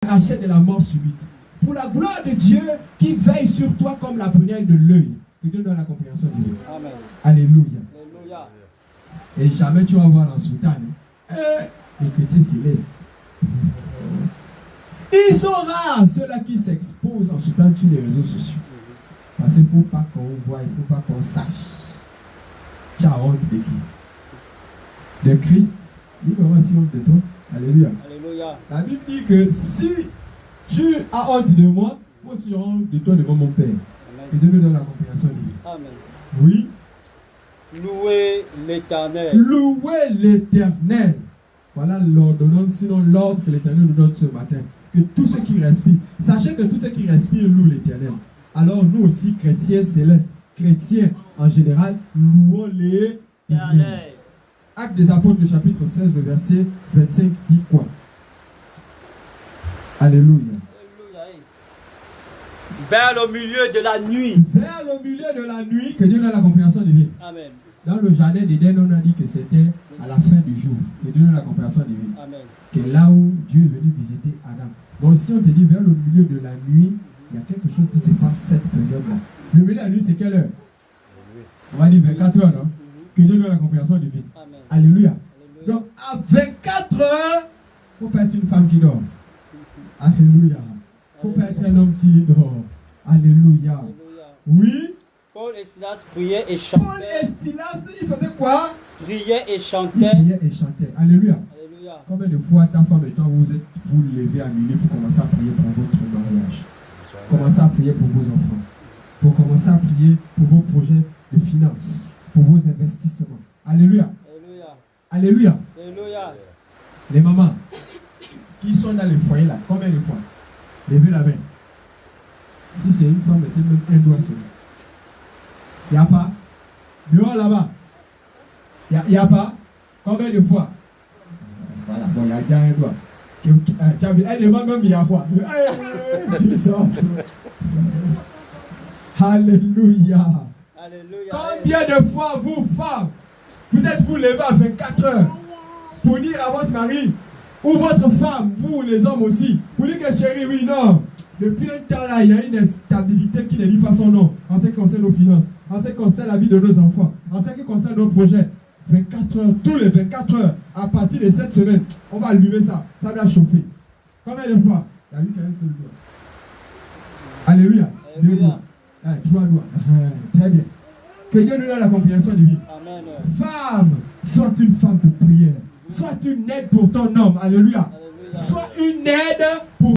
t'arracher de la mort subite. Pour la gloire de Dieu qui veille sur toi comme la prunelle de l'œil. Que Dieu donne la compréhension divine. Amen. Alléluia. Alléluia. Et jamais tu vas voir la soutane. Les chrétiens célestes. Ils sont rares, ceux-là qui s'exposent en soutane sur les réseaux sociaux. Parce qu'il ne faut pas qu'on voit, il ne faut pas qu'on sache. Tu as honte de qui? De Christ. Dis vraiment si honte de toi. Alléluia. Alléluia. La Bible dit que si tu as honte de moi, moi aussi j'aurai honte de toi devant mon Père. Amen. Que Dieu me donne la compréhension divine. Amen. Oui. Louez l'Éternel. Louez l'Éternel. Voilà l'ordonnance, sinon l'ordre que l'Éternel nous donne ce matin. Que tous ceux qui respirent, sachez que tous ceux qui respirent louent l'Éternel. Alors nous aussi, chrétiens célestes, chrétiens en général, louons l'Éternel. Actes des Apôtres, le chapitre 16, le verset 25 dit quoi? Alléluia. Vers le milieu de la nuit. Vers le milieu de la nuit, que Dieu donne la compréhension divine. Amen. Dans le jardin d'Éden, on a dit que c'était à la fin du jour. Que Dieu donne la compréhension divine. Amen. Que là où Dieu est venu visiter Adam. Donc si on te dit vers le milieu de la nuit, il y a quelque chose qui se passe cette période-là. Le milieu de la nuit, c'est quelle heure? On va dire 24 heures, non? Que Dieu donne la compréhension divine. Amen. Alléluia. Alléluia. Donc à 24 heures, il ne faut pas être une femme qui dort. Alléluia. Il ne faut pas être un homme qui dort. Alléluia. Alléluia. Oui. Paul et Silas priaient et Paul chantaient. et Silas, ils faisaient quoi? Priaient et Ils chantaient. priaient et chantaient. Alléluia. Alléluia. Combien de fois ta femme et toi vous levez à minuit pour commencer à prier pour votre mariage? Commencez à prier pour vos enfants. Pour commencer à prier pour vos projets de finances. Pour vos investissements. Alléluia. Alléluia. Alléluia. Alléluia. Les mamans qui sont dans les foyers là, combien de fois? Levez la main. Si c'est une fois, mettez même un doigt seulement. Il n'y a pas? Dehors là-bas. Il n'y a pas? Combien de fois? Voilà, bon, il y a déjà un doigt. Elle demande même il y a quoi? Jesus. Alléluia. Alléluia. Combien de fois vous, femmes, vous êtes vous levez à 24 heures pour dire à votre mari ou votre femme, vous les hommes aussi, pour dire que chérie, oui, non. Depuis un temps là, il y a une instabilité qui ne dit pas son nom en ce qui concerne nos finances, en ce qui concerne la vie de nos enfants, en ce qui concerne nos projets. 24 heures, tous les 24 heures, à partir de cette semaine, on va allumer ça, ça doit chauffer. Combien de fois? Il y a eu qu'un seul doigt. Alléluia. Deux doigts. Trois doigts. Très bien. Que Dieu nous donne la compréhension divine. Amen. Femme, sois une femme de prière. Sois une aide pour ton homme. Alléluia. Alléluia. Sois une aide pour